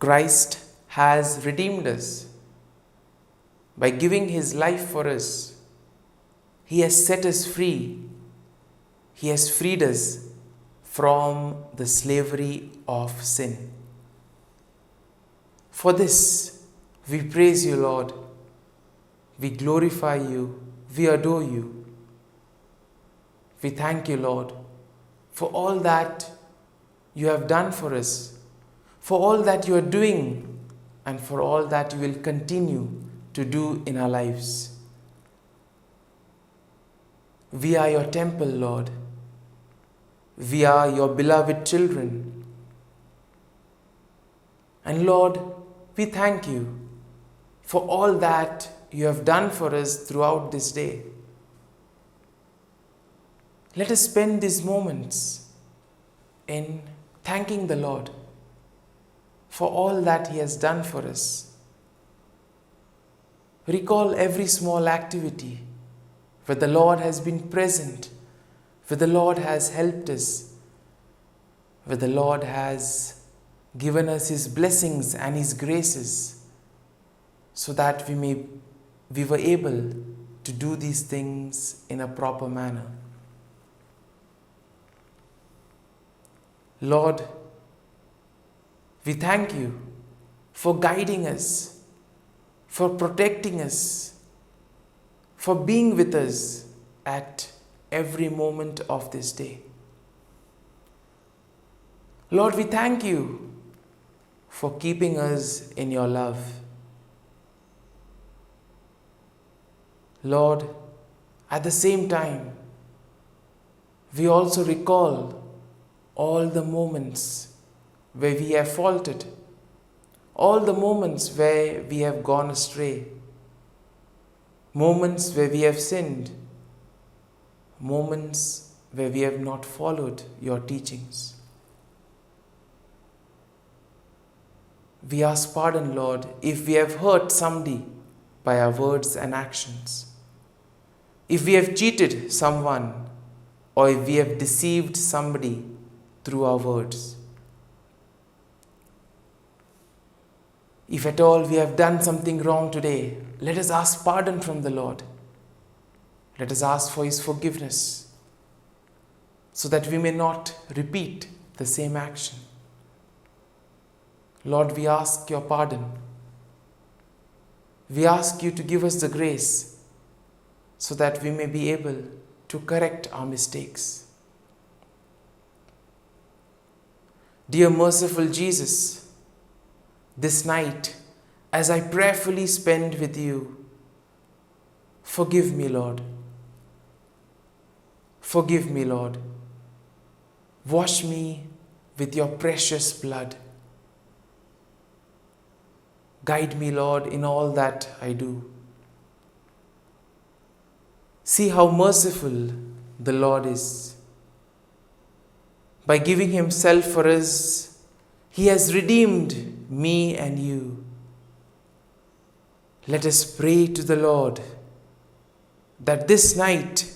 Christ has redeemed us by giving his life for us. He has set us free. He has freed us from the slavery of sin. For this, we praise you, Lord. We glorify you. We adore you. We thank you, Lord, for all that you have done for us, for all that you are doing, and for all that you will continue to do in our lives. We are your temple, Lord. We are your beloved children. And Lord, we thank you for all that you have done for us throughout this day. Let us spend these moments in thanking the Lord for all that he has done for us. Recall every small activity where the Lord has been present, where the Lord has helped us, where the Lord has given us his blessings and his graces, so that we were able to do these things in a proper manner. Lord, we thank you for guiding us, for protecting us, for being with us at every moment of this day. Lord, we thank you for keeping us in your love. Lord, at the same time, we also recall all the moments where we have faltered, all the moments where we have gone astray, moments where we have sinned, moments where we have not followed your teachings. We ask pardon, Lord, if we have hurt somebody by our words and actions, if we have cheated someone, or if we have deceived somebody through our words. If at all we have done something wrong today, let us ask pardon from the Lord. Let us ask for his forgiveness, so that we may not repeat the same action. Lord, we ask your pardon. We ask you to give us the grace so that we may be able to correct our mistakes. Dear merciful Jesus, this night, as I prayerfully spend with you, forgive me, Lord. Forgive me, Lord. Wash me with your precious blood. Guide me, Lord, in all that I do. See how merciful the Lord is. By giving himself for us, he has redeemed me and you. Let us pray to the Lord that this night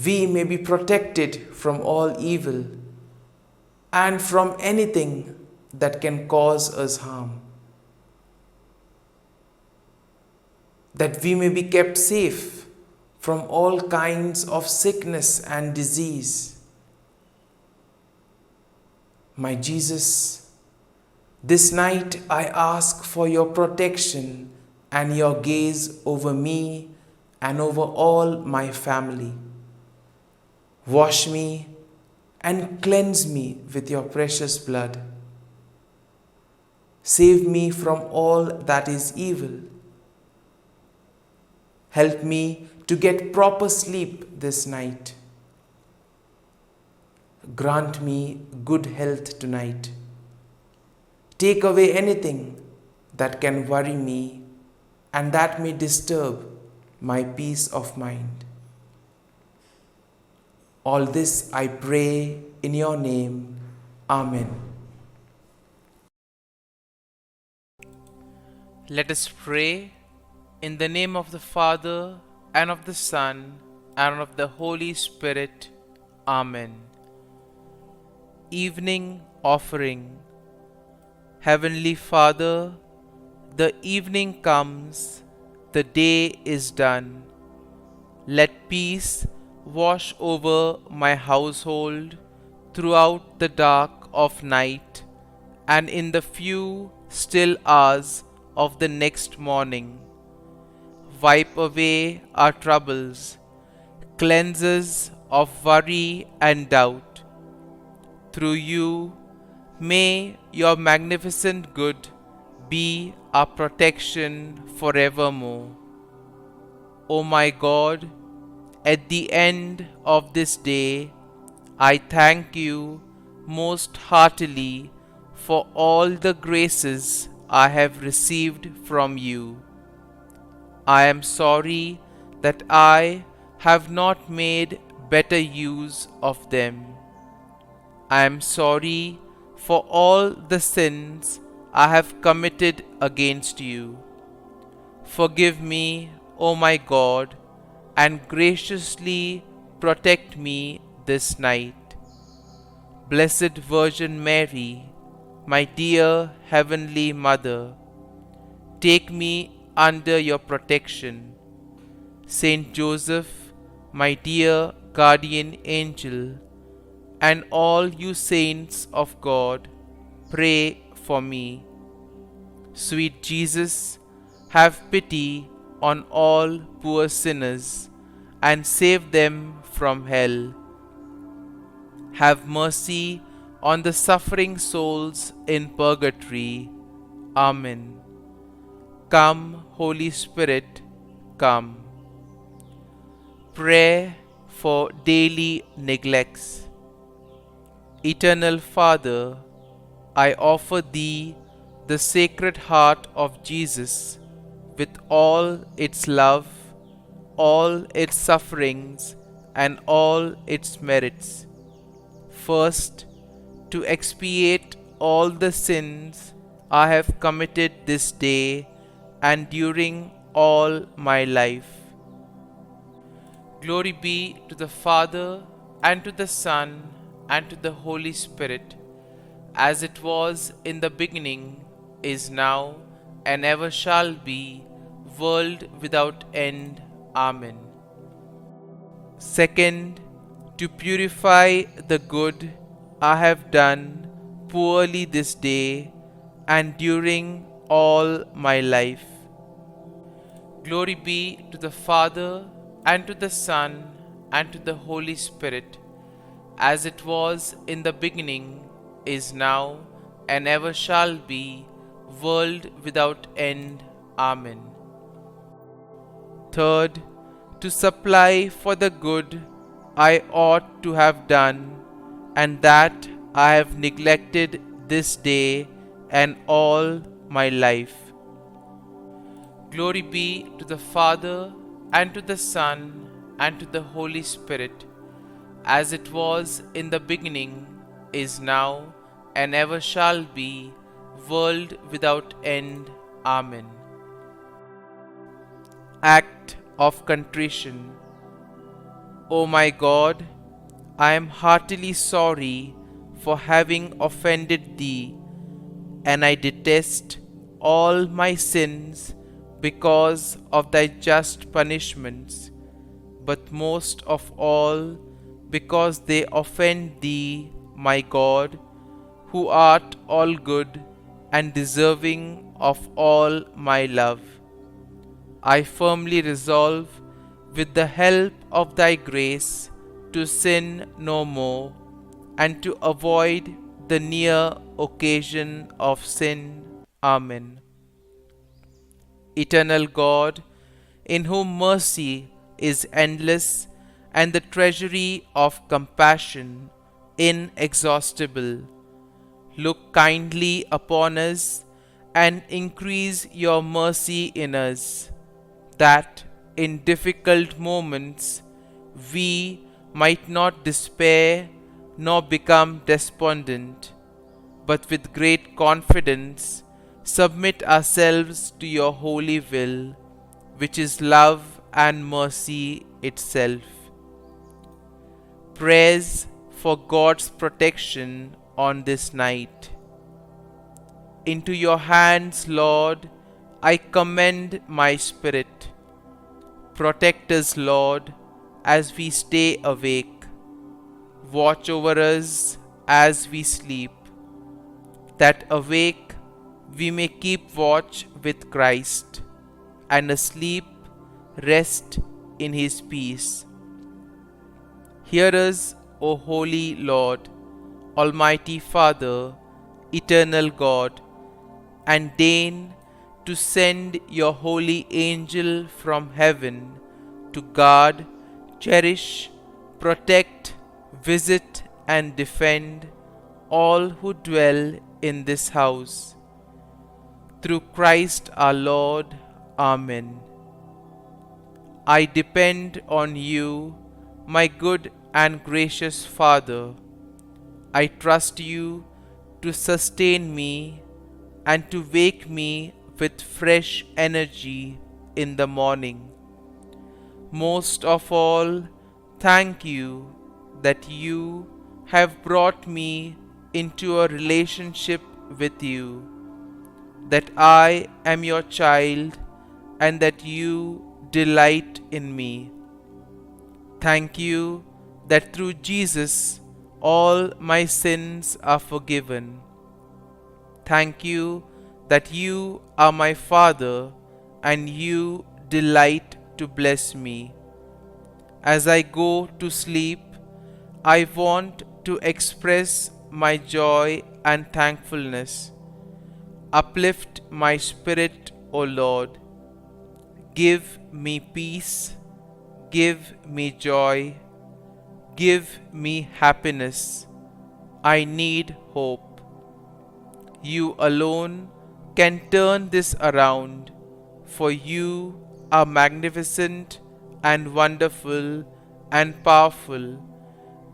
we may be protected from all evil and from anything that can cause us harm. That we may be kept safe from all kinds of sickness and disease. My Jesus, this night I ask for your protection and your gaze over me and over all my family. Wash me and cleanse me with your precious blood. Save me from all that is evil. Help me to get proper sleep this night. Grant me good health tonight. Take away anything that can worry me and that may disturb my peace of mind. All this I pray in your name. Amen. Let us pray in the name of the Father, and of the Son, and of the Holy Spirit. Amen. Evening Offering. Heavenly Father, the evening comes, the day is done. Let peace wash over my household throughout the dark of night and in the few still hours of the next morning. Wipe away our troubles, cleanse us of worry and doubt. Through you, may your magnificent good be our protection forevermore. O my God, at the end of this day, I thank you most heartily for all the graces I have received from you. I am sorry that I have not made better use of them. I am sorry for all the sins I have committed against you. Forgive me, O my God, and graciously protect me this night. Blessed Virgin Mary, my dear Heavenly Mother, take me under your protection. Saint Joseph, my dear guardian angel, and all you saints of God, pray for me. Sweet Jesus, have pity on all poor sinners and save them from hell. Have mercy on the suffering souls in purgatory. Amen. Come, Holy Spirit, come. Prayer for daily neglects. Eternal Father, I offer Thee the Sacred Heart of Jesus with all its love, all its sufferings, and all its merits. First, to expiate all the sins I have committed this day and during all my life. Glory be to the Father, and to the Son, and to the Holy Spirit, as it was in the beginning, is now, and ever shall be, world without end. Amen. Second, to purify the good I have done poorly this day and during all my life. Glory be to the Father, and to the Son, and to the Holy Spirit, as it was in the beginning, is now, and ever shall be, world without end. Amen. Third, to supply for the good I ought to have done, and that I have neglected this day and all my life. Glory be to the Father, and to the Son, and to the Holy Spirit, as it was in the beginning, is now, and ever shall be, world without end. Amen. Act of Contrition. O my God, I am heartily sorry for having offended Thee, and I detest all my sins because of Thy just punishments, but most of all because they offend Thee, my God, who art all good and deserving of all my love. I firmly resolve, with the help of Thy grace, to sin no more, and to avoid the near occasion of sin. Amen. Eternal God, in whom mercy is endless and the treasury of compassion inexhaustible, look kindly upon us and increase your mercy in us, that in difficult moments we might not despair nor become despondent, but with great confidence submit ourselves to your holy will, which is love and mercy itself. Prayers for God's protection on this night. into your hands, Lord, I commend my spirit. Protect us, Lord, as we stay awake. Watch over us as we sleep, that awake we may keep watch with Christ, and asleep rest in his peace. Hear us, O Holy Lord, Almighty Father, Eternal God, and deign to send your holy angel from heaven to guard, cherish, protect, visit, and defend all who dwell in this house. Through Christ our Lord. Amen. I depend on you, my good and gracious Father. I trust you to sustain me and to wake me with fresh energy in the morning. Most of all, thank you that you have brought me into a relationship with you, that I am your child and that you delight in me. Thank you that through Jesus all my sins are forgiven. Thank you that you are my Father and you delight to bless me. As I go to sleep, I want to express my joy and thankfulness. Uplift my spirit, O Lord. Give me peace, give me joy, give me happiness. I need hope. You alone can turn this around, for you are magnificent and wonderful and powerful,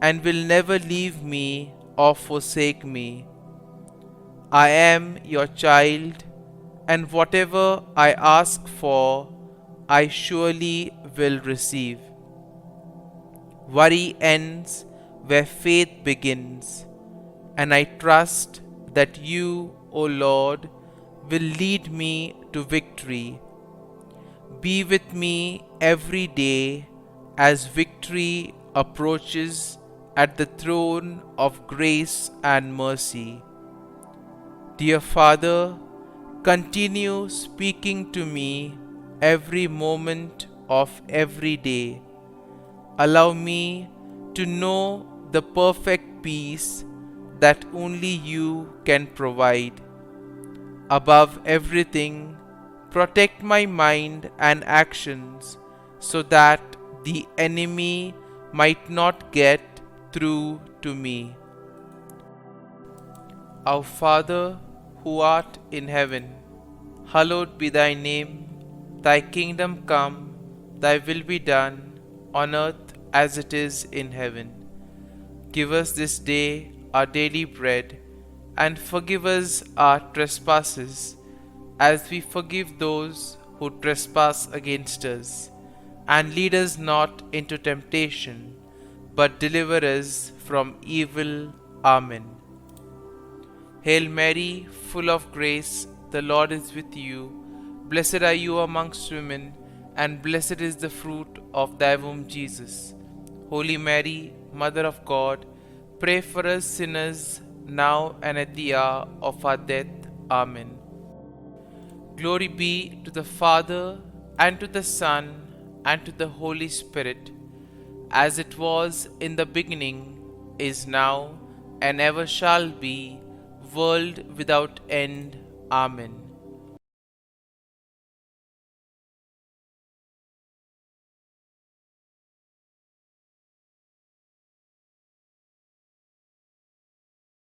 and will never leave me or forsake me. I am your child, and whatever I ask for, I surely will receive. Worry ends where faith begins, and I trust that you, O Lord, will lead me to victory. Be with me every day as victory approaches at the throne of grace and mercy. Dear Father, continue speaking to me every moment of every day. Allow me to know the perfect peace that only you can provide. Above everything, protect my mind and actions so that the enemy might not get through to me. Our Father, who art in heaven, hallowed be thy name. Thy kingdom come, thy will be done, on earth as it is in heaven. Give us this day our daily bread, and forgive us our trespasses, as we forgive those who trespass against us. And lead us not into temptation, but deliver us from evil. Amen. Hail Mary, full of grace, the Lord is with you. Blessed are you amongst women, and blessed is the fruit of thy womb, Jesus. Holy Mary, Mother of God, pray for us sinners, now and at the hour of our death. Amen. Glory be to the Father, and to the Son, and to the Holy Spirit, as it was in the beginning, is now, and ever shall be, world without end. Amen.